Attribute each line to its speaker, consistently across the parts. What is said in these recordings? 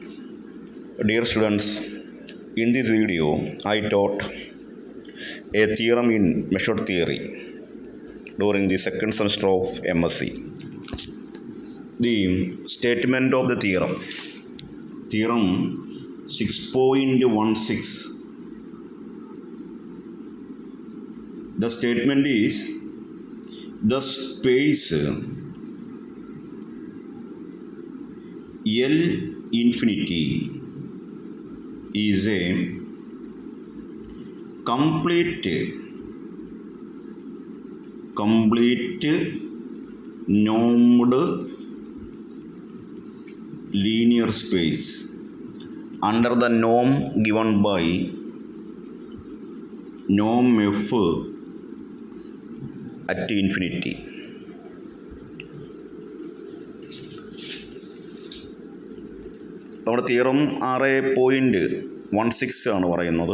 Speaker 1: Dear students, in this video I taught a theorem in measured theory during the second semester of MSc. The statement of the theorem 6.16. The statement is the space L infinity is a complete normed linear space under the norm given by norm f at infinity. നമ്മുടെ theorem 6.16 ആണ് പറയുന്നത്.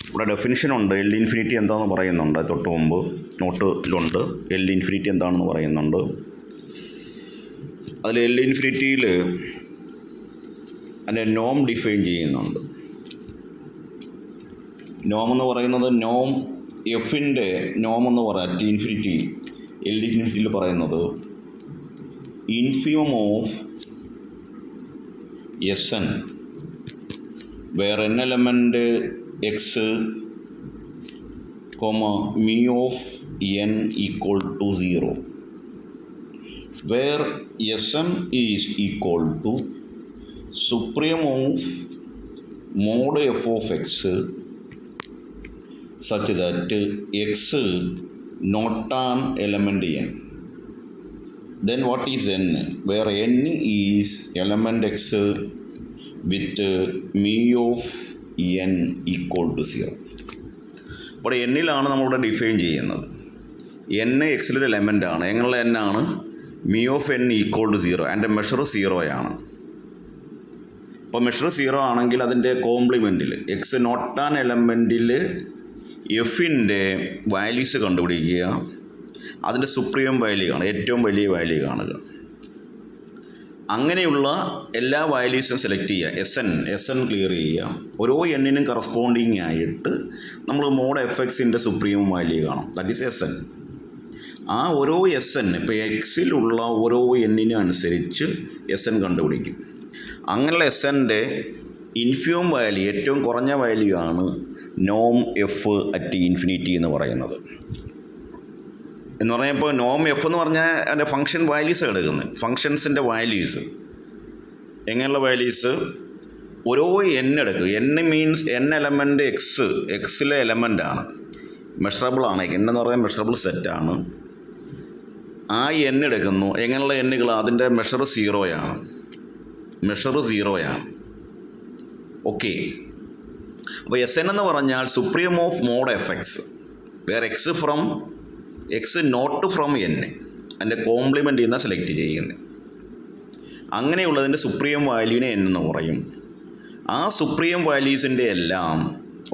Speaker 1: ഇവിടെ ഡെഫിനിഷനുണ്ട്. L infinity എന്താണെന്ന് പറയുന്നുണ്ട്. തൊട്ട് മുമ്പ് നോട്ടിലുണ്ട് L infinity എന്താണെന്ന് പറയുന്നുണ്ട്. അതിൽ എൽ ഇൻഫിനിറ്റിയിൽ അതിൻ്റെ നോം ഡിഫൈൻ ചെയ്യുന്നുണ്ട്. നോം എന്ന് പറയുന്നത് നോം എഫിൻ്റെ നോം എന്ന് പറയാം. ടി ഇൻഫിനിറ്റി എൽ ഇൻഫിനിറ്റിയിൽ പറയുന്നത് infimum of Sn, where n element x, mu of n equal to 0, where Sn is equal to supreme of mod f of x such that x not an element n. Then what is n? Where n is element x with mu of n equal to 0. അപ്പോൾ എന്നിലാണ് നമ്മളിവിടെ define ചെയ്യുന്നത്. n എക്സിലൊരു element ആണ്. എങ്ങനെയുള്ള n ആണ്? mu of n equal to 0. അതിൻ്റെ measure 0 ആണ്. അപ്പോൾ measure 0 ആണെങ്കിൽ അതിൻ്റെ കോംപ്ലിമെൻറ്റിൽ എക്സ് നോട്ട് ആൻ എലമെൻറ്റിൽ എഫിൻ്റെ വാല്യൂസ് കണ്ടുപിടിക്കുക. അതിൻ്റെ സുപ്രീം വാല്യൂ കാണുക, ഏറ്റവും വലിയ വാല്യൂ കാണുക. അങ്ങനെയുള്ള എല്ലാ വാല്യൂസും സെലക്ട് ചെയ്യുക. എസ് എൻ ക്ലിയർ ചെയ്യുക. ഓരോ എന്നിനും കറസ്പോണ്ടിങ് ആയിട്ട് നമ്മൾ മോഡ് എഫ് എക്സിൻ്റെ സുപ്രീം വാല്യൂ കാണും. That is S N. ആ ഓരോ എസ് എൻ ഇപ്പോൾ എക്സിലുള്ള ഓരോ എന്നിനും അനുസരിച്ച് എസ് എൻ കണ്ടുപിടിക്കും. അങ്ങനെയുള്ള എസ് എൻ്റെ ഇൻഫിമം വാല്യൂ, ഏറ്റവും കുറഞ്ഞ വാല്യൂ ആണ് നോം എഫ് അറ്റ് ഇൻഫിനിറ്റി എന്ന് പറയുന്നത്. എന്ന് പറഞ്ഞാൽ ഇപ്പോൾ നോം എഫ് എന്ന് പറഞ്ഞാൽ അതിൻ്റെ ഫംഗ്ഷൻ വാല്യൂസ് എടുക്കുന്നത്. ഫങ്ഷൻസിൻ്റെ വാല്യൂസ് എങ്ങനെയുള്ള വാല്യൂസ്? ഓരോ എൻ എടുക്കുക. എൻ മീൻസ് എൻ എലമെൻറ്റ് എക്സിലെ എലമെൻ്റാണ്, മെഷറബിളാണ്. എൻ എന്ന് പറഞ്ഞാൽ മെഷറബിൾ സെറ്റാണ്. ആ എൻ എടുക്കുന്നു. എങ്ങനെയുള്ള എന്നുകൾ? അതിൻ്റെ മെഷർ 0 ആണ്. ഓക്കെ. അപ്പോൾ എസ് എൻ എന്ന് പറഞ്ഞാൽ supreme of mod F X, where X not from N, അതിൻ്റെ കോംപ്ലിമെൻ്റ് ചെയ്യുന്ന സെലക്ട് ചെയ്യുന്നത്. അങ്ങനെയുള്ളതിൻ്റെ സുപ്രീം വാല്യൂവിനെ എൻ എന്ന് പറയും. ആ സുപ്രീം വാല്യൂസിൻ്റെ എല്ലാം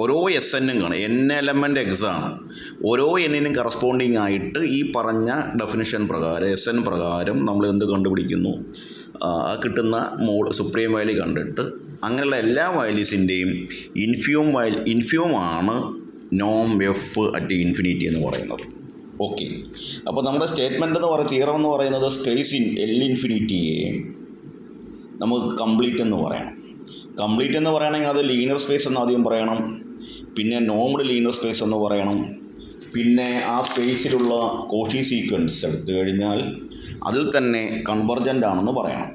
Speaker 1: ഓരോ എസ് എന്നും കാണും. എൻ എലമെൻ്റ് എക്സ് ആണ്. ഓരോ എന്നിനും കറസ്പോണ്ടിങ് ആയിട്ട് ഈ പറഞ്ഞ ഡെഫിനിഷൻ പ്രകാരം എസ് എൻ പ്രകാരം നമ്മൾ എന്ത് കണ്ടുപിടിക്കുന്നു? ആ കിട്ടുന്ന സുപ്രീം വാല്യൂ കണ്ടിട്ട് അങ്ങനെയുള്ള എല്ലാ വാല്യൂസിൻ്റെയും ഇൻഫിമമാണ് നോം എഫ് അറ്റ് ഇൻഫിനിറ്റി എന്ന് പറയുന്നത്. ഓക്കെ. അപ്പോൾ നമ്മുടെ സ്റ്റേറ്റ്മെൻറ്റ് എന്ന് പറയുന്ന തിയറം എന്ന് പറയുന്നത് സ്പേസ് എൽ ഇൻഫിനിറ്റിയെ നമുക്ക് കംപ്ലീറ്റ് എന്ന് പറയണം. കംപ്ലീറ്റ് എന്ന് പറയണമെങ്കിൽ അത് ലീനിയർ സ്പേസ് എന്ന് ആദ്യം പറയണം, പിന്നെ നോംഡ് ലീനിയർ സ്പേസ് എന്ന് പറയണം, പിന്നെ ആ സ്പേസിലുള്ള കോഷി സീക്വൻസ് എടുത്തു കഴിഞ്ഞാൽ അതിൽ തന്നെ കൺവർജൻ്റ് ആണെന്ന് പറയണം.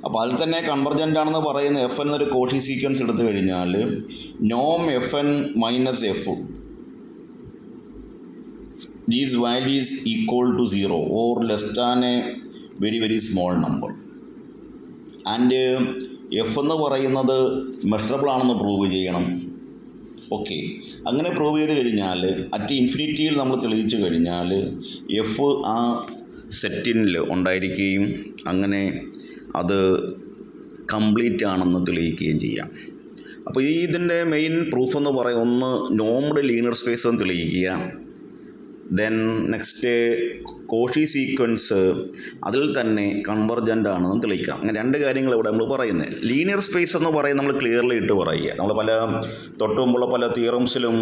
Speaker 1: അപ്പോൾ അതിൽ തന്നെ കൺവർജൻ്റ് ആണെന്ന് പറയുന്ന എഫ് എന്നൊരു കോഷി സീക്വൻസ് എടുത്തു കഴിഞ്ഞാൽ നോം F N minus F, these values equal to 0 or less than a very very small number. And F എന്ന് പറയുന്നത് മെഷറബിൾ ആണെന്ന് പ്രൂവ് ചെയ്യണം. ഓക്കെ. അങ്ങനെ പ്രൂവ് ചെയ്ത് കഴിഞ്ഞാൽ അറ്റ് ഇൻഫിനിറ്റിയിൽ നമ്മൾ തെളിയിച്ചു കഴിഞ്ഞാൽ എഫ് ആ സെറ്റിനിൽ ഉണ്ടായിരിക്കുകയും അങ്ങനെ അത് കംപ്ലീറ്റ് ആണെന്ന് തെളിയിക്കുകയും ചെയ്യാം. അപ്പോൾ ഇതിൻ്റെ മെയിൻ പ്രൂഫ് എന്ന് പറയുന്നത് ഒന്ന് നോംഡ് ലീനിയർ സ്പേസ് എന്ന് തെളിയിക്കുക, ദെൻ നെക്സ്റ്റ് കോഷി സീക്വൻസ് അതിൽ തന്നെ കൺവർജൻ്റ് ആണെന്ന് തെളിയിക്കാം. അങ്ങനെ രണ്ട് കാര്യങ്ങൾ ഇവിടെ നമ്മൾ പറയുന്നത്. ലീനിയർ സ്പേസ് എന്ന് പറയുന്നത് നമ്മൾ ക്ലിയർലി ഇട്ട് പറയുക. നമ്മൾ തൊട്ട് മുമ്പുള്ള പല തിയറംസിലും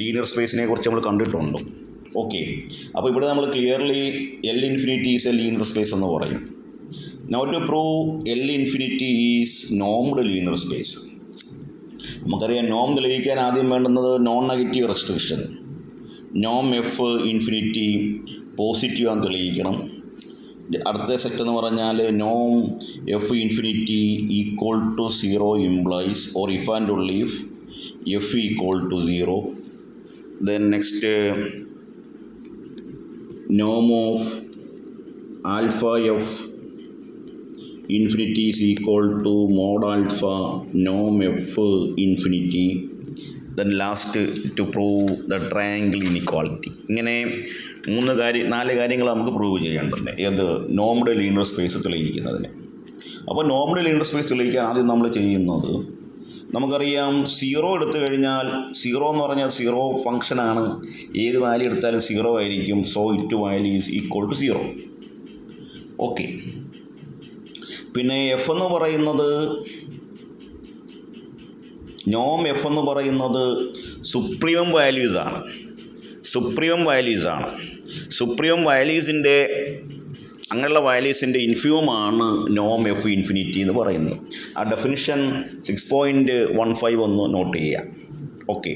Speaker 1: ലീനിയർ സ്പേസിനെ കുറിച്ച് നമ്മൾ കണ്ടിട്ടുണ്ട്. ഓക്കെ, അപ്പോൾ ഇവിടെ നമ്മൾ clearly L infinity is A linear space എന്ന് പറയും. Now to prove L infinity is normed linear space. നമുക്കറിയാം നോം തെളിയിക്കാൻ ആദ്യം വേണ്ടുന്നത് നോൺ നെഗറ്റീവ് റെസ്ട്രിക്ഷൻ. നോം എഫ് ഇൻഫിനിറ്റി പോസിറ്റീവ് ആണെന്ന് തെളിയിക്കണം. അടുത്ത സെറ്റ് എന്ന് പറഞ്ഞാൽ നോം F infinity equal to 0 implies or if and only if F equal to 0. Then next Noam of alpha F infinity is equal to mode alpha Noam F infinity. Then last two prove the triangle inequality. ഇങ്ങനെ 4 കാര്യങ്ങൾ നമുക്ക് prove ചെയ്യേണ്ടത് ഏത് normed linear space തെളിയിക്കുന്നതിന്. അപ്പോൾ normed linear space തെളിയിക്കാൻ ആദ്യം നമ്മൾ ചെയ്യുന്നത്, നമുക്കറിയാം 0 എടുത്തു കഴിഞ്ഞാൽ 0 എന്ന് പറഞ്ഞാൽ 0 ഫംഗ്ഷനാണ്. ഏത് വാല്യൂ എടുത്താലും 0 ആയിരിക്കും. So it value is equal to 0. Okay, പിന്നെ എഫ് എന്ന് പറയുന്നത് നോം എഫ് എന്ന് പറയുന്നത് സുപ്രീം വാല്യൂസാണ്. സുപ്രീം വാല്യൂസിൻ്റെ അങ്ങനെയുള്ള വാല്യൂസിൻ്റെ ഇൻഫ്യൂമാണ് നോം എഫ് ഇൻഫിനിറ്റി എന്ന് പറയുന്നത്. ആ ഡെഫിനിഷൻ 6.15 ഒന്ന് നോട്ട് ചെയ്യുക. ഓക്കെ,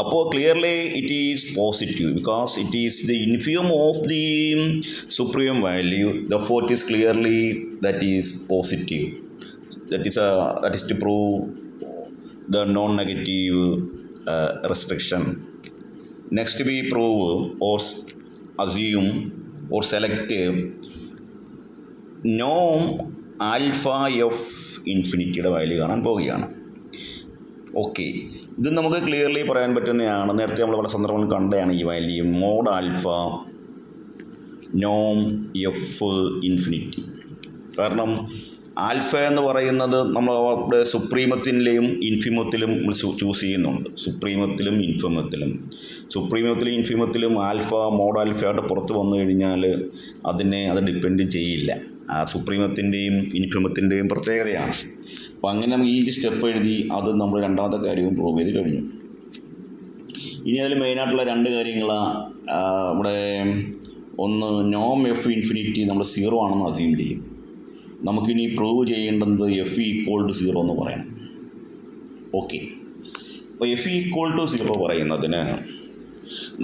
Speaker 1: അപ്പോൾ clearly it is positive because it is the infimum of the supreme value. Therefore it is clearly that is positive. That is to prove the non-negative restriction. Next we prove or assume or select norm alpha f ഇൻഫിനിറ്റിയുടെ value കാണാൻ പോവുകയാണ്. Okay, ഇത് നമുക്ക് clearly പറയാൻ പറ്റുന്നതാണ്. നേരത്തെ നമ്മൾ പല സന്ദർഭങ്ങൾ കണ്ടതാണ് ഈ വാല്യൂ മോഡ് ആൽഫ നോം എഫ് ഇൻഫിനിറ്റി. കാരണം ആൽഫ എന്ന് പറയുന്നത് നമ്മൾ അവിടെ സുപ്രീമത്തിലെയും ഇൻഫിമത്തിലും ചൂസ് ചെയ്യുന്നുണ്ട്. സുപ്രീമത്തിലും ഇൻഫിമത്തിലും ആൽഫ മോഡ് ആൽഫയായിട്ട് പുറത്ത് വന്നു കഴിഞ്ഞാൽ അത് ഡിപ്പെൻഡ് ചെയ്യില്ല. ആ സുപ്രീമത്തിൻ്റെയും ഇൻഫിമത്തിൻ്റെയും പ്രത്യേകതയാണ്. അപ്പോൾ അങ്ങനെ നമുക്ക് ഈ സ്റ്റെപ്പ് എഴുതി അത് നമ്മൾ രണ്ടാമത്തെ കാര്യവും പ്രൂവ് ചെയ്ത് കഴിഞ്ഞു. ഇനി അതിൽ മെയിനായിട്ടുള്ള 2 കാര്യങ്ങളാണ്. ഇവിടെ ഒന്ന് നോം എഫ് ഇൻഫിനിറ്റി നമ്മൾ 0 ആണെന്ന് അസ്യൂം ചെയ്യും. നമുക്കിനി പ്രൂവ് ചെയ്യേണ്ടത് എഫ് ഈക്വൽ ടു 0 എന്ന് പറയണം. ഓക്കെ, അപ്പോൾ എഫ് ഈക്വൽ ടു 0 പറയുന്നതിന്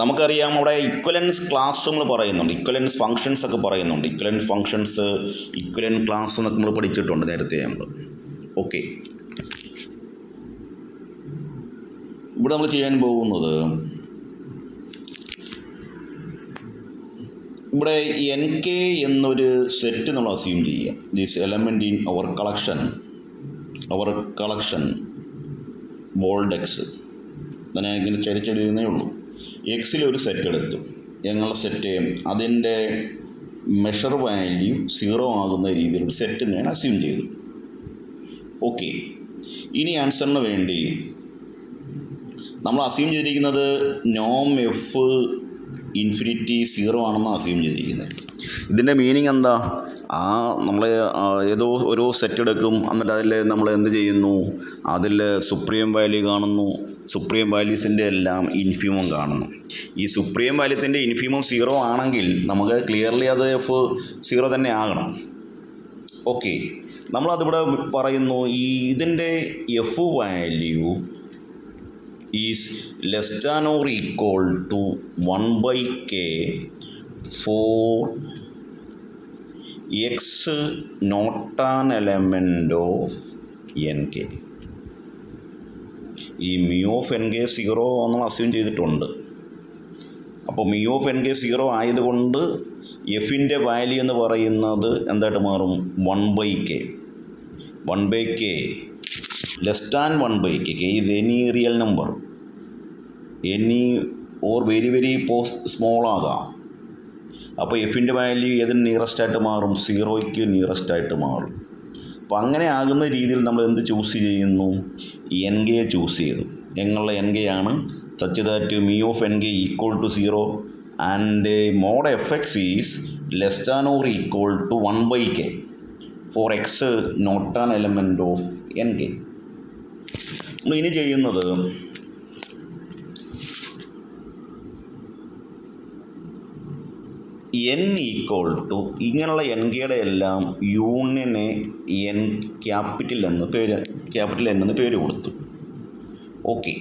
Speaker 1: നമുക്കറിയാം അവിടെ ഇക്വലൻസ് ക്ലാസ് നമ്മൾ പറയുന്നുണ്ട്, ഇക്വലൻസ് ഫങ്ഷൻസ് ഒക്കെ പറയുന്നുണ്ട്. ഇക്വലൻസ് ഫങ്ഷൻസ്, ഇക്വലൻറ്റ് ക്ലാസ് എന്നൊക്കെ നമ്മൾ പഠിച്ചിട്ടുണ്ട് നേരത്തെ നമ്മൾ. ഓക്കെ, ഇവിടെ നമ്മൾ ചെയ്യാൻ പോകുന്നത്, ഇവിടെ എൻ കെ എന്നൊരു സെറ്റ് നമ്മൾ അസ്യൂം ചെയ്യുക. This element in our collection bold X. ഞാൻ ഇങ്ങനെ ചരിച്ചെഴുതുന്നേ ഉള്ളൂ. എക്സിലൊരു സെറ്റ് എടുത്തു. ഞങ്ങളുടെ സെറ്റ് അതിൻ്റെ മെഷർ വാല്യൂ 0 ആകുന്ന രീതിയിലൊരു സെറ്റ് ഞാൻ അസ്യൂം ചെയ്തു. ഓക്കെ, ഇനി ആൻസറിന് വേണ്ടി നമ്മൾ അസ്യൂം ചെയ്തിരിക്കുന്നത് നോം എഫ് ഇൻഫിനിറ്റി 0 ആണെന്ന് അസ്യൂം ചെയ്തിരിക്കുന്നത്. ഇതിൻ്റെ മീനിങ് എന്താ? നമ്മൾ ഓരോ സെറ്റ് എടുക്കും, എന്നിട്ട് അതിൽ നമ്മൾ എന്ത് ചെയ്യുന്നു, അതിൽ സുപ്രീം വാല്യൂ കാണുന്നു. സുപ്രീം വാല്യൂസിൻ്റെ എല്ലാം ഇൻഫ്യൂമം കാണുന്നു. ഈ സുപ്രീം വാല്യൂത്തിൻ്റെ ഇൻഫ്യൂമം 0 ആണെങ്കിൽ നമുക്ക് ക്ലിയർലി അത് എഫ് 0 തന്നെ ആകണം. ഓക്കെ, നമ്മളതിവിടെ പറയുന്നു ഇതിൻ്റെ F value is less than or equal to 1/k for x not an element of nk. ഈ mu of nk 0 നമ്മൾ അസ്യൂം ചെയ്തിട്ടുണ്ട്. അപ്പോൾ mu of nk 0 ആയതുകൊണ്ട് എഫിൻ്റെ വാല്യൂ എന്ന് പറയുന്നത് എന്തായിട്ട് മാറും? 1/k. 1/k less than 1/k. k is any real number, any or very very small ആകാം. അപ്പോൾ എഫിൻ്റെ വാല്യൂ ഏതിന് നിയറസ്റ്റായിട്ട് മാറും? 0ക്ക് നിയറസ്റ്റായിട്ട് മാറും. അപ്പോൾ അങ്ങനെ ആകുന്ന രീതിയിൽ നമ്മൾ എന്ത് ചൂസ് ചെയ്യുന്നു? എൻ കെ ചൂസ് ചെയ്തു. എങ്ങനെയുള്ള എൻ കെ ആണ് such that mu of nk equal to 0 and mod fx is less than or equal to 1 by k for x not an element of nk. നമ്മൾ ഇനി ചെയ്യുന്നത് n equal to ഇങ്ങനെയുള്ള N കെയുടെ എല്ലാം യൂണിയനെ N capital എന്ന് പേര് കൊടുത്തു. Okay,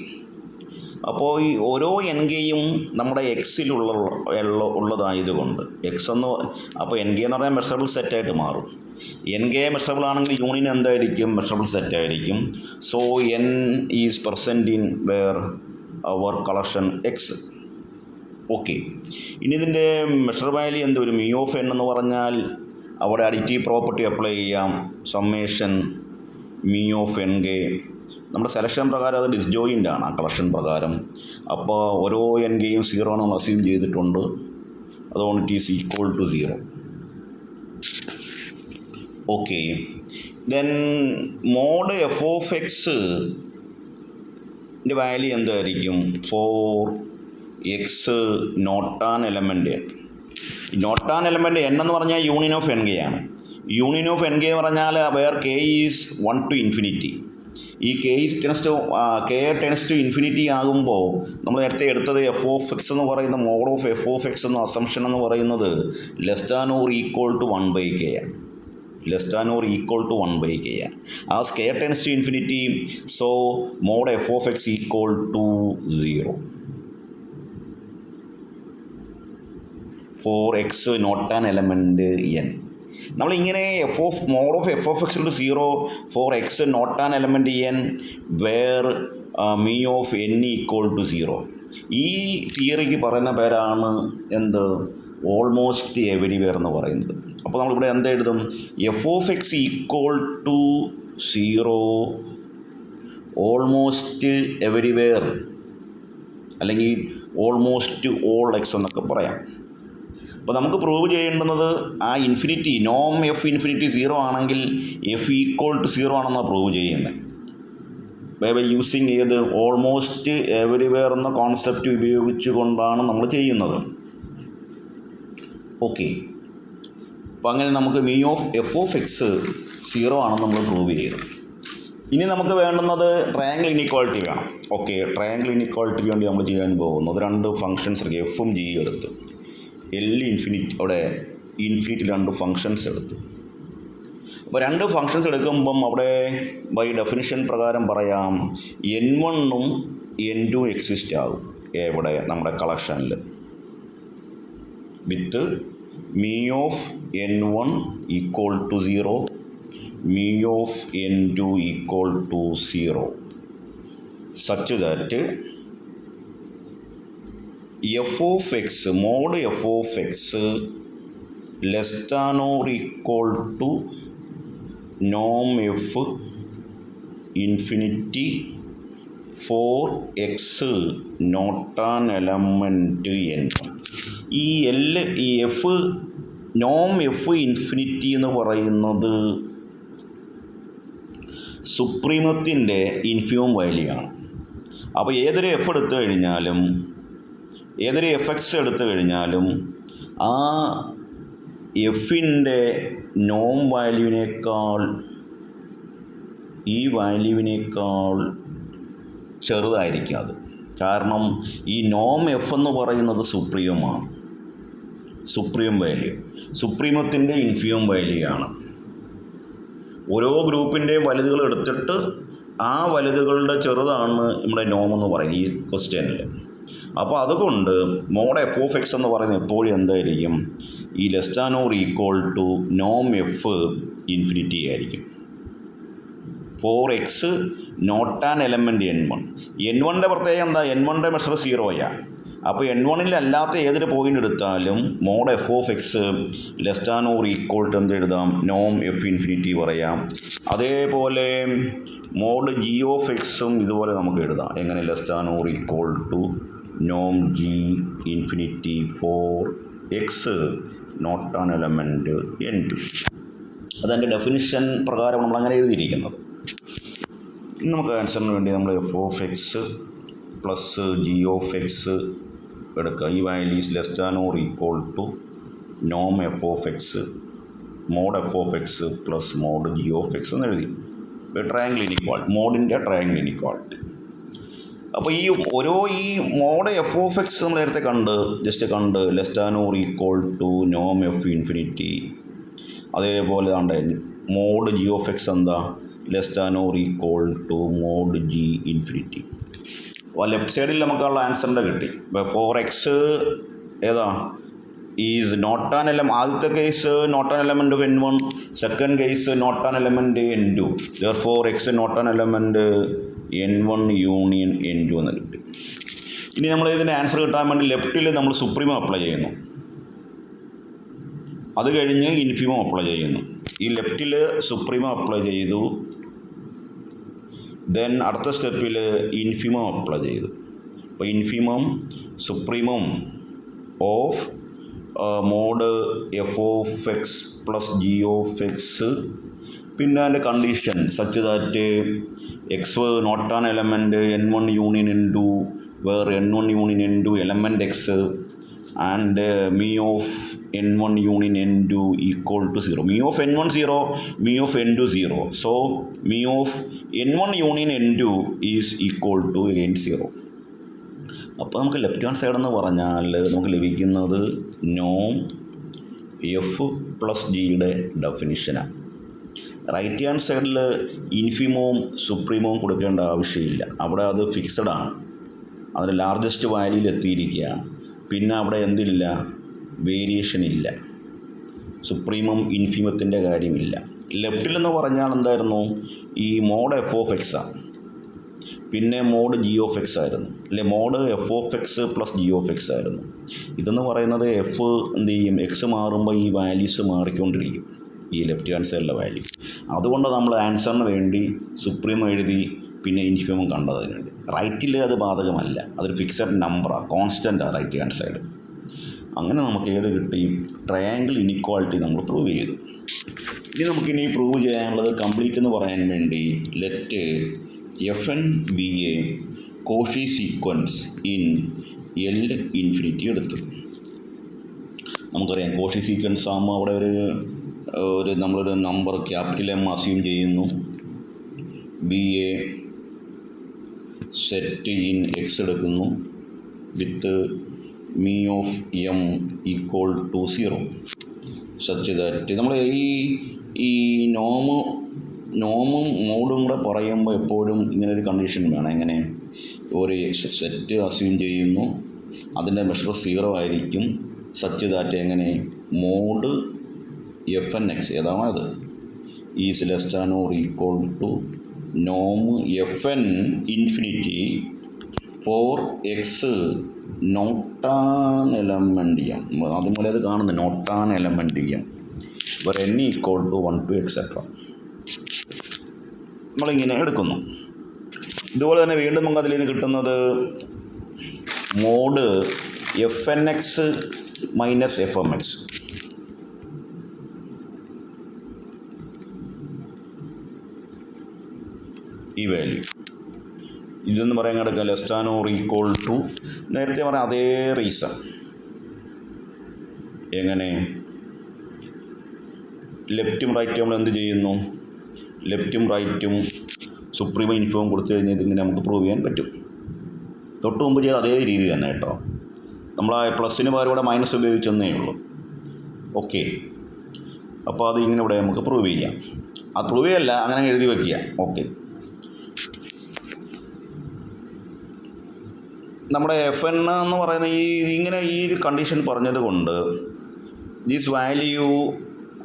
Speaker 1: അപ്പോൾ ഈ ഓരോ എൻ കെയും നമ്മുടെ ഉള്ളതായതുകൊണ്ട് എക്സ് എന്ന് അപ്പോൾ എൻ കെ എന്ന് പറഞ്ഞാൽ മെഷറബിൾ സെറ്റായിട്ട് മാറും. എൻ കെ മെഷറബിൾ ആണെങ്കിൽ യൂണിയൻ എന്തായിരിക്കും? മെഷറബിൾ സെറ്റായിരിക്കും. So N is present in where our collection X. Okay, ഇനി ഇതിൻ്റെ മെഷർ വാല്യൂ എന്ത് വരും? മി ഓഫ് എൻ എന്ന് പറഞ്ഞാൽ അവിടെ അഡിറ്റീവ് പ്രോപ്പർട്ടി അപ്ലൈ ചെയ്യാം. Summation me of N K നമ്മുടെ സെലക്ഷൻ പ്രകാരം അത് ഡിസ്ജോയിൻ്റ് ആണ് ആ കളക്ഷൻ പ്രകാരം. അപ്പോൾ ഓരോ എൻ കെയും 0 ആണ് നമ്മൾ അസ്യൂം ചെയ്തിട്ടുണ്ട്. അതുകൊണ്ട് it is equal to 0. Okay, then mod F of എക്സിൻ്റെ വാല്യൂ എന്തായിരിക്കും? For X not an element. Not an element N എന്ന് പറഞ്ഞാൽ യൂണിയൻ ഓഫ് എൻ കെ ആണ്. യൂണിയൻ ഓഫ് എൻ കെ എന്ന് പറഞ്ഞാൽ where K is 1 to infinity. ഈ K tends to infinity ആകുമ്പോൾ നമ്മൾ നേരത്തെ എടുത്തത് എഫ് ഓഫ് എക്സ് എന്ന് പറയുന്ന mod of F of X എന്ന അസംഷൻ എന്ന് പറയുന്നത് less than or equal to 1 by k ആണ്. Less than or equal to 1 by k ആണ്. As K tends to infinity, so mod F of X equal to 0 for X not an element N. നമ്മളിങ്ങനെ mod of F of X 0 for X not an element N where mu of N equal to 0. ഈ തിയറിക്ക് പറയുന്ന പേരാണ് എന്ത്? Almost everywhere എന്ന് പറയുന്നത്. അപ്പോൾ നമ്മളിവിടെ എന്ത് എഴുതും? F of X equal to 0 almost everywhere, അല്ലെങ്കിൽ ഓൾമോസ്റ്റ് ഓൾ എക്സ് എന്നൊക്കെ പറയാം. അപ്പോൾ നമുക്ക് പ്രൂവ് ചെയ്യേണ്ടുന്നത് ആ ഇൻഫിനിറ്റി നോം എഫ് ഇൻഫിനിറ്റി 0 ആണെങ്കിൽ എഫ് ഈക്വൽ ടു 0 ആണെന്നാണ് പ്രൂവ് ചെയ്യുന്നത്. ബൈ യൂസിങ് ഏത് ഓൾമോസ്റ്റ് എവരിവെയർ എന്ന കോൺസെപ്റ്റ് ഉപയോഗിച്ചുകൊണ്ടാണ് നമ്മൾ ചെയ്യുന്നത്. ഓക്കെ, അപ്പോൾ അങ്ങനെ നമുക്ക് മി ഓഫ് എഫ് ഓഫ് എക്സ് 0 ആണെന്ന് നമ്മൾ പ്രൂവ് ചെയ്തു. ഇനി നമുക്ക് വേണ്ടുന്നത് ട്രയാങ്കിൾ ഇനീക്വാളിറ്റി വേണം. ഓക്കെ, ട്രയാങ്കിൾ ഇനീക്വാളിറ്റിക്ക് വേണ്ടി നമ്മൾ ചെയ്യാൻ പോകുന്നത് 2 ഫംഗ്ഷൻസ് എടുക്കുക. എഫും ജിയും എടുത്ത് ഇൻഫിനിറ്റി, അവിടെ ഇൻഫിനിറ്റി 2 ഫംഗ്ഷൻസ് എടുത്തു. അപ്പോൾ 2 ഫംഗ്ഷൻസ് എടുക്കുമ്പം അവിടെ ബൈ ഡെഫിനിഷൻ പ്രകാരം പറയാം n1ഉം n2ഉം എക്സിസ്റ്റ് ആകും. എവിടെ? നമ്മുടെ കളക്ഷനിൽ with mu of n1 equal to 0, mu of n2 equal to 0 such that F of X mod F of X less than or equal to നോം F infinity for X not an element N. ഈ F നോം F infinity എന്ന് പറയുന്നത് സുപ്രീമത്തിൻ്റെ infimum value ആണ്. അപ്പോൾ ഏതൊരു F എടുത്തു കഴിഞ്ഞാലും, ഏതൊരു എഫ് എക്സ് എടുത്തു കഴിഞ്ഞാലും ആ എഫിൻ്റെ നോം വാല്യൂവിനേക്കാൾ ഈ വാല്യൂവിനേക്കാൾ ചെറുതായിരിക്കും അത്. കാരണം ഈ നോം എഫ് എന്ന് പറയുന്നത് സുപ്രീമമാണ്. സുപ്രീം വാല്യൂ സുപ്രീമത്തിൻ്റെ ഇൻഫിമം വാല്യൂ ആണ്. ഓരോ ഗ്രൂപ്പിൻ്റെയും വലുതുകൾ എടുത്തിട്ട് ആ വലുതുകളുടെ ചെറുതാണ് നമ്മുടെ നോം എന്ന് പറയുന്നത് ഈ ക്വസ്റ്റ്യനിൽ. അപ്പോൾ അതുകൊണ്ട് മോഡ് എഫ് ഓഫ് എക്സ് എന്ന് പറയുന്നത് എപ്പോഴും എന്തായിരിക്കും? ഈ less than or equal to നോം എഫ് ഇൻഫിനിറ്റി ആയിരിക്കും. For X not an element n1. n1ൻ്റെ പ്രത്യേകം എന്താ? n1ൻ്റെ മെഷർ 0 അപ്പോൾ n1ൽ അല്ലാത്ത ഏതൊരു പോയിൻ്റ് എടുത്താലും mod F of X less than or equal to എന്ത് എഴുതാം? നോം എഫ് ഇൻഫിനിറ്റി പറയാം. അതേപോലെ മോഡ് ജി ഓഫ് എക്സും ഇതുപോലെ നമുക്ക് എഴുതാം. എങ്ങനെ? Less than or equal to നോം G infinity for X not an element n2. അതെൻ്റെ ഡെഫിനിഷൻ പ്രകാരം നമ്മളങ്ങനെ എഴുതിയിരിക്കുന്നത്. നമുക്ക് ആൻസറിന് വേണ്ടി നമ്മൾ f of X plus G of x എടുക്കുക. ഈ value is less than or equal to നോം f of X mod F of X plus mod g of X എന്ന് എഴുതി. ട്രയാങ്കിൾ ഇനിക്വാളിറ്റി, മോഡിൻ്റെ ട്രയാങ്കിൾ ഇനിക്വാളിറ്റി. അപ്പോൾ ഈ മോഡ് എഫ് ഓഫ് എക്സ് നമ്മൾ നേരത്തെ കണ്ട് less than or equal to നോം എഫ് ഇൻഫിനിറ്റി. അതേപോലെ മോഡ് ജി ഓഫ് എക്സ് എന്താ, less than or equal to mod G infinity. അപ്പോൾ ലെഫ്റ്റ് സൈഡിൽ നമുക്കുള്ള ആൻസറിൻ്റെ കിട്ടി. ഇപ്പോൾ 4x ഏതാ ഈസ് നോട്ട് ആൻ എലമെൻറ്റ്. ആദ്യത്തെ case not an element of n1, second case not an element n2. therefore x not an element n1 union n2 എന്ന് കിട്ടി. ഇനി നമ്മൾ ഇതിൻ്റെ ആൻസർ കിട്ടാൻ വേണ്ടി ലെഫ്റ്റിൽ നമ്മൾ സുപ്രീമം അപ്ലൈ ചെയ്യുന്നു, അത് കഴിഞ്ഞ് ഇൻഫിമം അപ്ലൈ ചെയ്യുന്നു. ഈ ലെഫ്റ്റിൽ സുപ്രീമം അപ്ലൈ ചെയ്തു, ദെൻ അടുത്ത സ്റ്റെപ്പിൽ ഇൻഫിമം അപ്ലൈ ചെയ്തു. അപ്പോൾ infimum supremum of mod F of X plus G of X, പിന്നെ അതിൻ്റെ condition such that X not an element n1 union n2 where n1 union n2 element X and mu of n1 union n2 equal to 0. Mu of n1 0, mu of n2 0. So mu of n1 union n2 is equal to again 0. അപ്പോൾ നമുക്ക് left hand side എന്ന് പറഞ്ഞാൽ നമുക്ക് ലഭിക്കുന്നത് നോം F plus ജിയുടെ ഡെഫിനിഷനാണ്. Right hand സൈഡിൽ ഇൻഫിമവും സുപ്രീമവും കൊടുക്കേണ്ട ആവശ്യമില്ല, അവിടെ അത് ഫിക്സഡാണ്, അതിന് ലാർജസ്റ്റ് വാല്യൂയിൽ എത്തിയിരിക്കുകയാണ്. പിന്നെ അവിടെ എന്തില്ല, വേരിയേഷൻ ഇല്ല, സുപ്രീമം ഇൻഫിമത്തിൻ്റെ കാര്യമില്ല. ലെഫ്റ്റിലെന്ന് പറഞ്ഞാൽ എന്തായിരുന്നു, ഈ മോഡ് എഫ് ഓഫ് എക്സാണ്, പിന്നെ മോഡ് ജി ഓഫ് എക്സ് ആയിരുന്നു, അല്ലെ mod F of X plus G of X ആയിരുന്നു. ഇതെന്ന് പറയുന്നത് എഫ് എന്ത് ചെയ്യും, എക്സ് മാറുമ്പോൾ ഈ വാല്യൂസ് മാറിക്കൊണ്ടിരിക്കും, ഈ ലെഫ്റ്റ് ഹാൻഡ് സൈഡിലെ വാല്യൂ. അതുകൊണ്ട് നമ്മൾ ആൻസറിന് വേണ്ടി സുപ്രീം എഴുതി പിന്നെ ഇൻഫിമം കണ്ടതിന് വേണ്ടി. റൈറ്റിൽ അത് ബാധകമല്ല, അതൊരു ഫിക്സഡ് നമ്പറാണ്, കോൺസ്റ്റൻ്റാണ് റൈറ്റ് ഹാൻഡ് സൈഡ്. അങ്ങനെ നമുക്ക് ഏത് കിട്ടി, ട്രയാങ്കിൾ ഇനിക്വാളിറ്റി നമ്മൾ പ്രൂവ് ചെയ്തു. ഇനി നമുക്കിനി പ്രൂവ് ചെയ്യാനുള്ളത് കംപ്ലീറ്റ് എന്ന് പറയാൻ വേണ്ടി let f n be a Cauchy sequence in L infinity എടുത്തു. നമുക്കറിയാം കോഷി സീക്വൻസ് ആകുമ്പോൾ അവിടെ നമ്മളൊരു നമ്പർ ക്യാപിറ്റൽ എം അസ്യൂം ചെയ്യുന്നു, be a set in X എടുക്കുന്നു with mu of M equal to 0 such that നമ്മൾ ഈ നോമും മോഡും കൂടെ പറയുമ്പോൾ എപ്പോഴും ഇങ്ങനൊരു കണ്ടീഷൻ വേണം. എങ്ങനെ, ഒരു സെറ്റ് അസ്യൂം ചെയ്യുന്നു, അതിൻ്റെ മെഷർ 0 ആയിരിക്കും, സച്ച് ദാറ്റ് എങ്ങനെ മോഡ് എഫ് എൻ എക്സ് ഏതാണോ അത് is less than or equal to നോം F n infinity for x not an element M. അതുപോലെ അത് കാണുന്നത് not an element M where n equal to 1 to etcetera നമ്മളിങ്ങനെ എടുക്കുന്നു. ഇതുപോലെ തന്നെ വീണ്ടും നമുക്ക് അതിൽ നിന്ന് കിട്ടുന്നത് mod f n x minus f m x. ഈ വാല്യൂ ഇതെന്ന് പറയാൻ കിടക്കുക less than or equal to നേരത്തെ പറയാം അതേ റീസൺ. എങ്ങനെ, ലെഫ്റ്റും റൈറ്റും നമ്മൾ എന്ത് ചെയ്യുന്നു, ലെഫ്റ്റും റൈറ്റും സുപ്രീം ഇൻഫോം കൊടുത്തു കഴിഞ്ഞാൽ ഇതിങ്ങനെ നമുക്ക് പ്രൂവ് ചെയ്യാൻ പറ്റും. തൊട്ട് മുമ്പ് ചെയ്ത അതേ രീതി തന്നെ കേട്ടോ, നമ്മൾ ആ പ്ലസിന് പകരം ഇവിടെ മൈനസ് ഉപയോഗിച്ചെന്നേ ഉള്ളൂ. ഓക്കെ, അപ്പോൾ അത് ഇങ്ങനെ ഇവിടെ നമുക്ക് പ്രൂവ് ചെയ്യാം. അത് പ്രൂവ് ചെയ്യല്ല, അങ്ങനെ എഴുതി വയ്ക്കുക. ഓക്കെ, നമ്മുടെ എഫ് എൻ എന്ന് പറയുന്ന ഇങ്ങനെ ഈ ഒരു കണ്ടീഷൻ പറഞ്ഞത് കൊണ്ട് ദിസ് വാല്യൂ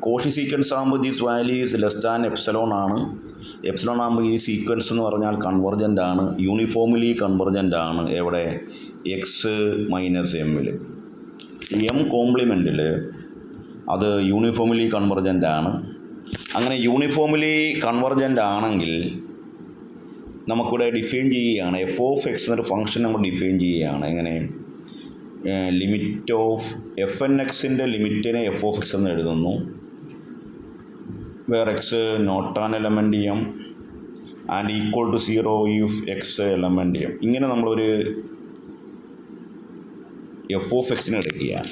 Speaker 1: കോഷി സീക്വൻസ് ആകുമ്പോൾ this value is less than epsilon ആണ്. എപ്സിലോൺ ആകുമ്പോൾ ഈ സീക്വൻസ് എന്ന് പറഞ്ഞാൽ കൺവെർജൻ്റ് ആണ്, യൂണിഫോംലി കൺവെർജൻ്റ് ആണ്. എവിടെ, എക്സ് മൈനസ് എമ്മിൽ. എം കോംപ്ലിമെൻറ്റിൽ അത് യൂണിഫോംലി കൺവെർജൻ്റ് ആണ്. അങ്ങനെ യൂണിഫോംലി കൺവെർജൻ്റ് ആണെങ്കിൽ നമുക്കിവിടെ ഡിഫൈൻ ചെയ്യുകയാണ്, എഫ് ഓഫ് എക്സ് എന്നൊരു ഫംഗ്ഷൻ നമ്മൾ ഡിഫൈൻ ചെയ്യുകയാണ്. എങ്ങനെ, ലിമിറ്റ് ഓഫ് എഫ് എൻ എക്സിൻ്റെ ലിമിറ്റിനെ എഫ് ഓഫ് എക്സ് എന്ന് എഴുതുന്നു, where X not an element M and equal to 0 if X element M. ഇങ്ങനെ നമ്മളൊരു എഫ് ഓഫ് എക്സിന് എടുക്കുകയാണ്.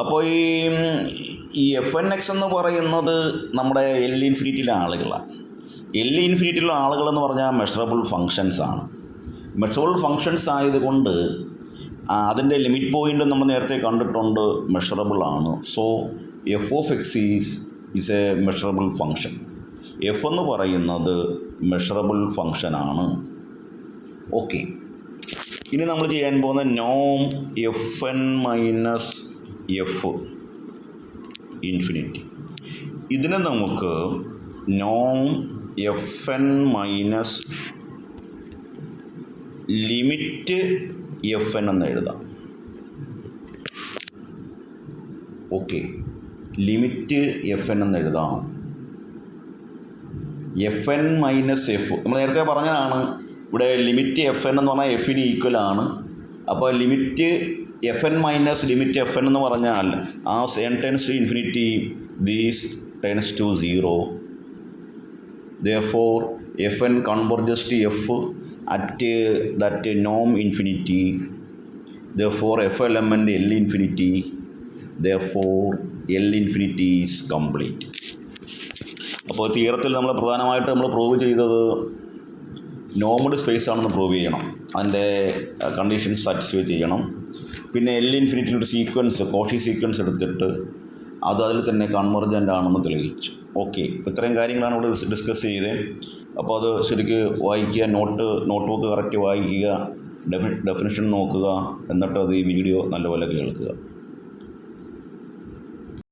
Speaker 1: അപ്പോൾ ഈ എഫ് എൻ എക്സ് എന്ന് പറയുന്നത് നമ്മുടെ എൽ ഇൻഫിനിറ്റിയിലെ ആളുകളാണ്. എൽ ഇൻഫിനിറ്റിയിലെ ആളുകളെന്ന് പറഞ്ഞാൽ മെഷറബിൾ ഫങ്ഷൻസ് ആണ്. മെഷറബിൾ ഫങ്ഷൻസ് ആയതുകൊണ്ട് അതിൻ്റെ ലിമിറ്റ് പോയിൻ്റ് നമ്മൾ നേരത്തെ കണ്ടിട്ടുണ്ട്, മെഷറബിൾ ആണ്. So f of x is a measurable function. F എന്ന് പറയുന്നത് മെഷറബിൾ ഫങ്ഷനാണ്. ഓക്കെ, ഇനി നമ്മൾ ചെയ്യാൻ പോകുന്ന നോം F N minus f infinity. ഇതിനെ നമുക്ക് നോം F N minus limit F N എന്ന് എഴുതാം. ഓക്കെ, ലിമിറ്റ് എഫ് എൻ എന്ന് എഴുതാം. എഫ് എൻ മൈനസ് എഫ് നമ്മൾ നേരത്തെ പറഞ്ഞതാണ്. ഇവിടെ ലിമിറ്റ് എഫ് എൻ എന്ന് പറഞ്ഞാൽ എഫിന് ഈക്വലാണ്. അപ്പോൾ limit F N minus limit F N എന്ന് പറഞ്ഞാൽ as N tends to infinity these tends to 0. therefore F N converges to F at that norm infinity. therefore F element L infinity. therefore L infinity is complete. അപ്പോൾ തിയറത്തിൽ നമ്മൾ പ്രധാനമായിട്ട് നമ്മൾ prove ചെയ്തത് നോർമഡ് space ആണെന്ന് prove ചെയ്യണം. അതിൻ്റെ conditions satisfy ചെയ്യണം. പിന്നെ എൽ ഇൻഫിനിറ്റിയുടെ സീക്വൻസ് കോഷി സീക്വൻസ് എടുത്തിട്ട് അത് അതിൽ തന്നെ കൺവെർജൻ്റ് ആണെന്ന് തെളിയിച്ചു. ഓക്കെ, ഇപ്പോൾ ഇത്രയും കാര്യങ്ങളാണ് ഇവിടെ ഡിസ്കസ് ചെയ്തത്. അപ്പോൾ അത് ശരിക്ക് വായിക്കുക, നോട്ട് ബുക്ക് കറക്റ്റ് വായിക്കുക, ഡെഫിനിഷൻ നോക്കുക, എന്നിട്ട് അത് ഈ വീഡിയോ നല്ലപോലെ കേൾക്കുക.